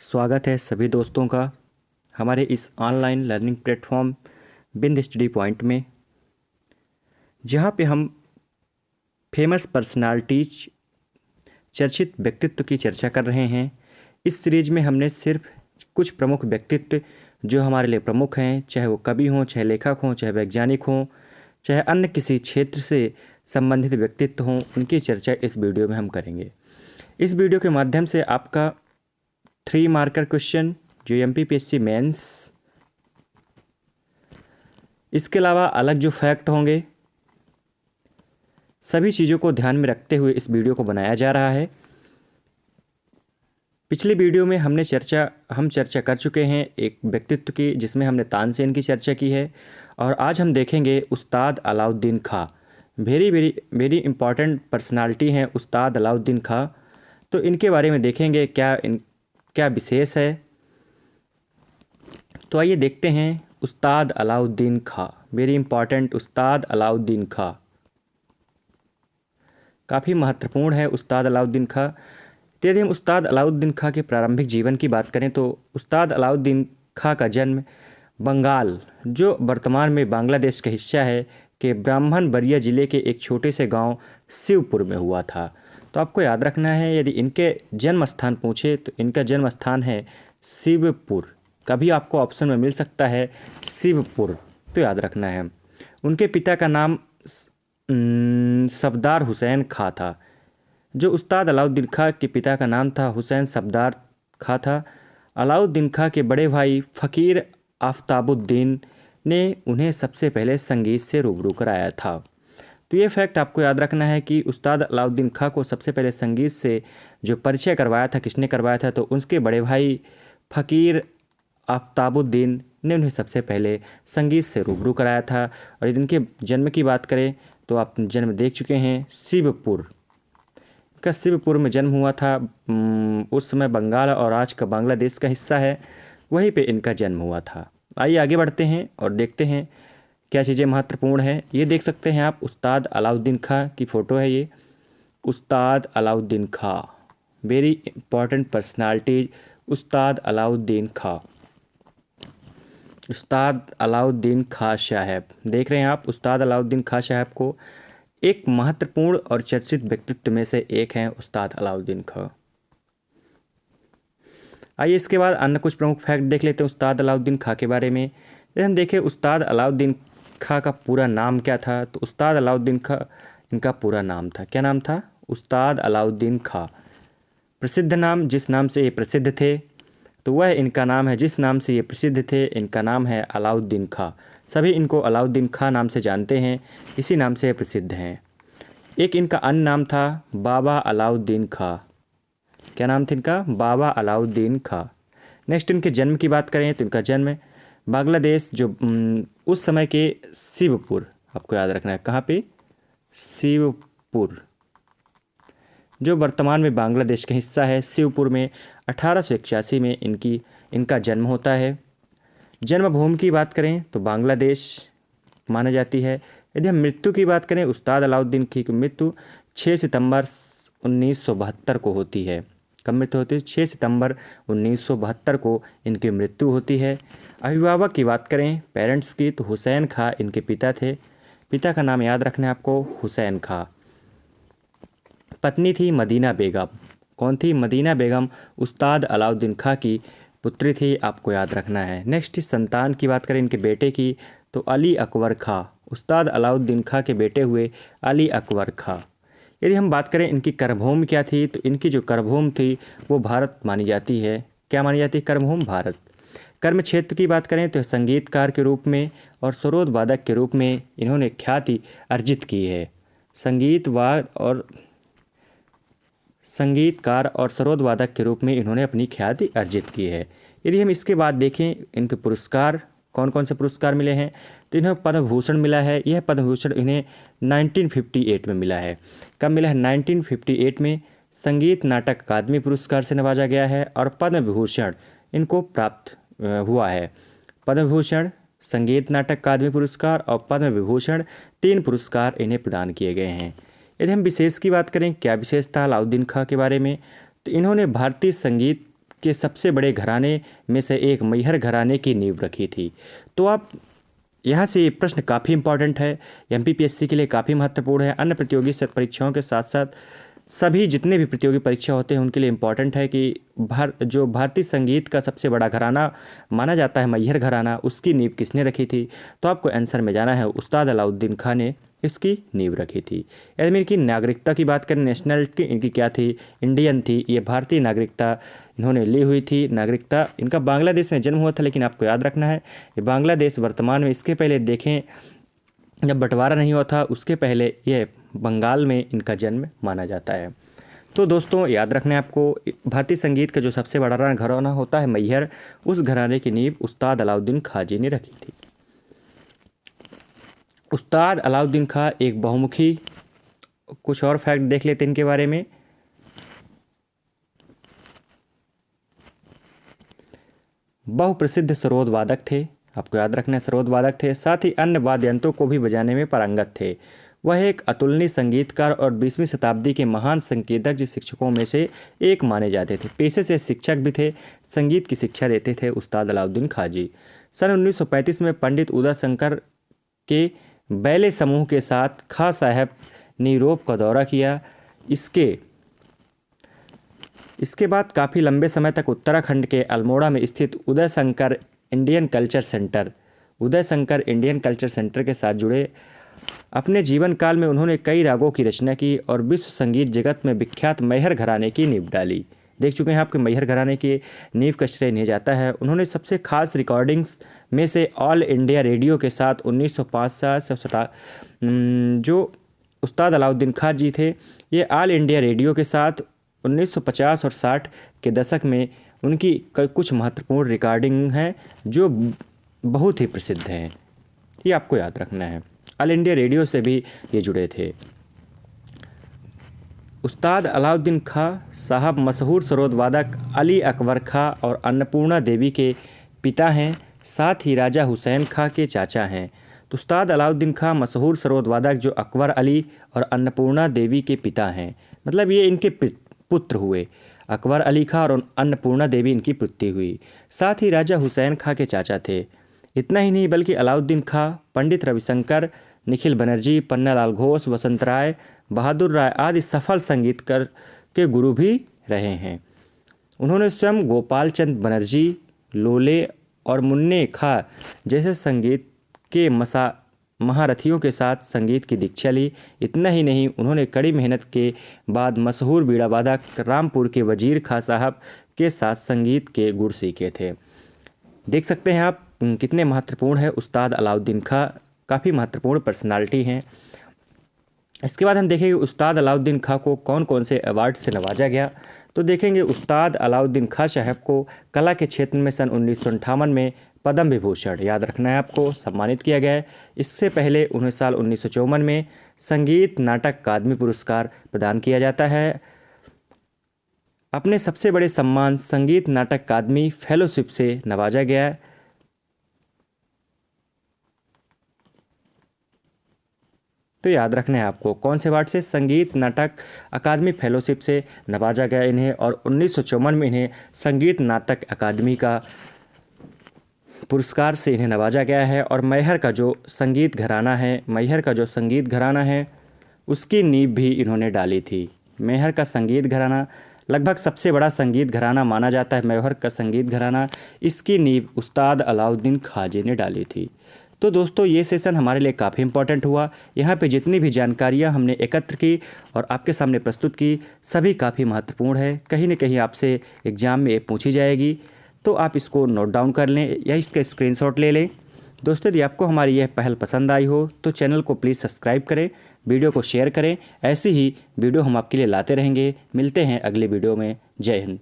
स्वागत है सभी दोस्तों का हमारे इस ऑनलाइन लर्निंग प्लेटफॉर्म बिंद स्टडी पॉइंट में, जहाँ पे हम फेमस पर्सनालिटीज, चर्चित व्यक्तित्व की चर्चा कर रहे हैं। इस सीरीज में हमने सिर्फ कुछ प्रमुख व्यक्तित्व जो हमारे लिए प्रमुख हैं, चाहे वो कवि हों, चाहे लेखक हों, चाहे वैज्ञानिक हों, चाहे अन्य किसी क्षेत्र से संबंधित व्यक्तित्व हों, उनकी चर्चा इस वीडियो में हम करेंगे। इस वीडियो के माध्यम से आपका 3 मार्कर क्वेश्चन जो एमपीपीएससी मेंस, इसके अलावा अलग जो फैक्ट होंगे, सभी चीज़ों को ध्यान में रखते हुए इस वीडियो को बनाया जा रहा है। पिछली वीडियो में हम चर्चा कर चुके हैं एक व्यक्तित्व की, जिसमें हमने तानसेन की चर्चा की है, और आज हम देखेंगे Ustad Alauddin Khan. Very very very important personality हैं उस्ताद अलाउद्दीन खां। तो इनके बारे में देखेंगे क्या विशेष है। तो आइए देखते हैं उस्ताद अलाउद्दीन खां। वेरी इंपॉर्टेंट उस्ताद अलाउद्दीन खां, काफ़ी महत्वपूर्ण है उस्ताद अलाउद्दीन खां। तो यदि हम उस्ताद अलाउद्दीन खां के प्रारंभिक जीवन की बात करें तो उस्ताद अलाउद्दीन खां का जन्म बंगाल, जो वर्तमान में बांग्लादेश का हिस्सा है, के ब्राह्मणबरिया ज़िले के एक छोटे से गांव शिवपुर में हुआ था। तो आपको याद रखना है, यदि इनके जन्म स्थान पूछे तो इनका जन्म स्थान है शिवपुर। कभी आपको ऑप्शन में मिल सकता है शिवपुर, तो याद रखना है। उनके पिता का नाम सफदार हुसैन खां था। जो उस्ताद अलाउद्दीन खां के पिता का नाम था हुसैन सफदार खां था। अलाउद्दीन खां के बड़े भाई फ़कीर आफ्ताबुद्दीन ने उन्हें सबसे पहले संगीत से रूबरू कराया था। तो ये फैक्ट आपको याद रखना है कि उस्ताद अलाउद्दीन खां को सबसे पहले संगीत से जो परिचय करवाया था, किसने करवाया था, तो उसके बड़े भाई फ़कीर आफ्ताबुद्दीन ने उन्हें सबसे पहले संगीत से रूबरू कराया था। और यदि इनके जन्म की बात करें तो आप जन्म देख चुके हैं शिवपुर का, शिवपुर में जन्म हुआ था। उस समय बंगाल और आज का बांग्लादेश का हिस्सा है, वहीं पे इनका जन्म हुआ था। आइए आगे बढ़ते हैं और देखते हैं क्या चीज़ें महत्वपूर्ण हैं। ये देख सकते हैं आप, उस्ताद अलाउद्दीन खां की फ़ोटो है ये। उस्ताद Alauddin Khan, very important personalities उस्ताद अलाउद्दीन खां। उस्ताद अलाउद्दीन खां साहब, देख रहे हैं आप, उस्ताद अलाउद्दीन खां साहब को एक महत्वपूर्ण और चर्चित व्यक्तित्व में से एक हैं उस्ताद अलाउद्दीन खां। आइए इसके बाद अन्य कुछ प्रमुख फैक्ट देख लेते हैं उस्ताद अलाउद्दीन खां के बारे में। यदि हम देखें उस्ताद अलाउद्दीन खां का पूरा नाम क्या था, तो उस्ताद अलाउद्दीन खां इनका पूरा नाम था। क्या नाम था? उस्ताद अलाउद्दीन खां। प्रसिद्ध नाम, जिस नाम से ये प्रसिद्ध थे, तो वह इनका नाम है, जिस नाम से ये प्रसिद्ध थे, इनका नाम है अलाउद्दीन खां। सभी इनको अलाउद्दीन खां नाम से जानते हैं, इसी नाम से प्रसिद्ध हैं। एक इनका अन्य नाम था बाबा अलाउद्दीन खां। क्या नाम था इनका? बाबा अलाउद्दीन खां। नेक्स्ट इनके जन्म की बात करें तो इनका जन्म बांग्लादेश, जो उस समय के शिवपुर, आपको याद रखना है कहाँ पे? शिवपुर, जो वर्तमान में बांग्लादेश का हिस्सा है, शिवपुर में 1881 में इनका जन्म होता है। जन्मभूमि की बात करें तो बांग्लादेश माना जाती है। यदि हम मृत्यु की बात करें, उस्ताद अलाउद्दीन की मृत्यु 6 सितंबर 1972 को होती है। कब मृत्यु होती है? 6 सितंबर 1972 को इनकी मृत्यु होती है। अभिभावक की बात करें, पेरेंट्स की, तो हुसैन खां इनके पिता थे। पिता का नाम याद रखना है आपको, हुसैन खां। पत्नी थी मदीना बेगम। कौन थी? मदीना बेगम उस्ताद अलाउद्दीन खां की पुत्री थी, आपको याद रखना है। नेक्स्ट संतान की बात करें इनके बेटे की, तो अली अकबर खां। उस्ताद अलाउद्दीन खां के बेटे हुए अली अकबर खां। यदि हम बात करें इनकी कर्मभूमि क्या थी, तो इनकी जो कर्मभूमि थी वो भारत मानी जाती है। क्या मानी जाती है? कर्मभूमि भारत। कर्म क्षेत्र की बात करें तो संगीतकार के रूप में और सरोद वादक के रूप में इन्होंने ख्याति अर्जित की है। संगीतकार और सरोद वादक के रूप में इन्होंने अपनी ख्याति अर्जित की है। यदि हम इसके बाद देखें इनके पुरस्कार, कौन कौन से पुरस्कार मिले हैं, तो इन्हें पद्म भूषण मिला है। यह पद्म भूषण इन्हें 1958 में मिला है। कब मिला है? 1958 में संगीत नाटक अकादमी पुरस्कार से नवाजा गया है, और पद्म विभूषण इनको प्राप्त हुआ है। पद्म भूषण, संगीत नाटक अकादमी पुरस्कार और पद्म विभूषण, 3 पुरस्कार इन्हें प्रदान किए गए हैं। यदि हम विशेष की बात करें, क्या विशेष था अलाउद्दीन खां के बारे में, तो इन्होंने भारतीय संगीत के सबसे बड़े घराने में से एक मैहर घराने की नींव रखी थी। तो आप यहाँ से ये प्रश्न काफ़ी इंपॉर्टेंट है, एमपीपीएससी के लिए काफ़ी महत्वपूर्ण है। अन्य प्रतियोगी परीक्षाओं के साथ साथ सभी जितने भी प्रतियोगी परीक्षा होते हैं उनके लिए इम्पॉर्टेंट है कि जो भारतीय संगीत का सबसे बड़ा घराना माना जाता है मैहर घराना, उसकी नींव किसने रखी थी। तो आपको आंसर में जाना है उस्ताद अलाउद्दीन खां ने इसकी नींव रखी थी। यदि इनकी नागरिकता की बात करें, नेशनलिटी इनकी क्या थी, इंडियन थी। ये भारतीय नागरिकता इन्होंने ली हुई थी। नागरिकता इनका बांग्लादेश में जन्म हुआ था, लेकिन आपको याद रखना है ये बांग्लादेश वर्तमान में, इसके पहले देखें जब बंटवारा नहीं हुआ था उसके पहले ये बंगाल में इनका जन्म माना जाता है। तो दोस्तों याद रखना है आपको, भारतीय संगीत का जो सबसे बड़ा घराना होता है मैहर, उस घराने की नींव उस्ताद अलाउद्दीन खां जी ने रखी थी। उस्ताद अलाउद्दीन खां एक बहुमुखी, कुछ और फैक्ट देख लेते हैं इनके बारे में। बहुप्रसिद्ध सरोद वादक थे, आपको याद रखना है सरोद वादक थे। साथ ही अन्य वाद्य यंत्रों को भी बजाने में पारंगत थे। वह एक अतुलनीय संगीतकार और 20वीं शताब्दी के महान संगीतज्ञ शिक्षकों में से एक माने जाते थे। पेशे से शिक्षक भी थे, संगीत की शिक्षा देते थे उस्ताद अलाउद्दीन खां जी। सन 1935 में पंडित उदय शंकर के बैले समूह के साथ खां साहब ने यूरोप का दौरा किया। इसके बाद काफ़ी लंबे समय तक उत्तराखंड के अल्मोड़ा में स्थित Uday Shankar Indian culture centre के साथ जुड़े। अपने जीवन काल में उन्होंने कई रागों की रचना की और विश्व संगीत जगत में विख्यात मैहर घराने की नींव डाली। देख चुके हैं आपके मैहर घराने की नींव का श्रेय नहीं जाता है। उन्होंने सबसे खास रिकॉर्डिंग्स में से ऑल इंडिया रेडियो के साथ 1950 से जो उस्ताद अलाउद्दीन खां जी थे, ये ऑल इंडिया रेडियो के साथ 1950 और 60 के दशक में उनकी कुछ महत्वपूर्ण रिकॉर्डिंग हैं जो बहुत ही प्रसिद्ध हैं, ये आपको याद रखना है। ऑल इंडिया रेडियो से भी ये जुड़े थे। उस्ताद अलाउद्दीन खां साहब मशहूर सरोद वादक अली अकबर खां और अन्नपूर्णा देवी के पिता हैं, साथ ही राजा हुसैन खां के चाचा हैं। तो उस्ताद अलाउद्दीन खां मशहूर सरोद वादक जो अकबर अली और अन्नपूर्णा देवी के पिता हैं, मतलब ये इनके पुत्र हुए। अकबर अली खां और अन्नपूर्णा देवी इनकी पुत्री हुई। साथ ही राजा हुसैन खां के चाचा थे। इतना ही नहीं बल्कि अलाउद्दीन खां पंडित रविशंकर, निखिल बनर्जी, पन्नालाल घोष, वसंत राय, बहादुर राय आदि सफल संगीतकार के गुरु भी रहे हैं। उन्होंने स्वयं गोपाल चंद बनर्जी, लोले और मुन्ने खां जैसे संगीत के महारथियों के साथ संगीत की दीक्षा ली। इतना ही नहीं, उन्होंने कड़ी मेहनत के बाद मशहूर बीड़ा वादक रामपुर के वजीर खां साहब के साथ संगीत के गुर सीखे थे। देख सकते हैं आप कितने महत्वपूर्ण है उस्ताद अलाउद्दीन खां, काफ़ी महत्वपूर्ण पर्सनालिटी हैं। इसके बाद हम देखेंगे उस्ताद अलाउद्दीन खां को कौन कौन से अवार्ड से नवाजा गया। तो देखेंगे उस्ताद अलाउद्दीन खां साहब को कला के क्षेत्र में सन 1958 में पद्म विभूषण, याद रखना है आपको, सम्मानित किया गया है। इससे पहले उन्हें साल 1954 में संगीत नाटक अकादमी पुरस्कार प्रदान किया जाता है। अपने सबसे बड़े सम्मान संगीत नाटक अकादमी फेलोशिप से नवाजा गया है। तो याद रखना है आपको कौन से अवार्ड से, संगीत नाटक अकादमी फेलोशिप से नवाजा गया इन्हें, और 1954 में इन्हें संगीत नाटक अकादमी का पुरस्कार से इन्हें नवाजा गया है। और मैहर का जो संगीत घराना है उसकी नींव भी इन्होंने डाली थी। मैहर का संगीत घराना लगभग सबसे बड़ा संगीत घराना माना जाता है, मैहर का संगीत घराना, इसकी नींव उस्ताद अलाउद्दीन खां जी ने डाली थी। तो दोस्तों ये सेशन हमारे लिए काफ़ी इंपॉर्टेंट हुआ। यहाँ पे जितनी भी जानकारियाँ हमने एकत्र की और आपके सामने प्रस्तुत की, सभी काफ़ी महत्वपूर्ण है। कहीं न कहीं आपसे एग्ज़ाम में ये पूछी जाएगी, तो आप इसको नोट डाउन कर लें या इसका स्क्रीनशॉट ले लें। दोस्तों यदि आपको हमारी यह पहल पसंद आई हो तो चैनल को प्लीज़ सब्सक्राइब करें, वीडियो को शेयर करें। ऐसी ही वीडियो हम आपके लिए लाते रहेंगे। मिलते हैं अगले वीडियो में। जय हिंद।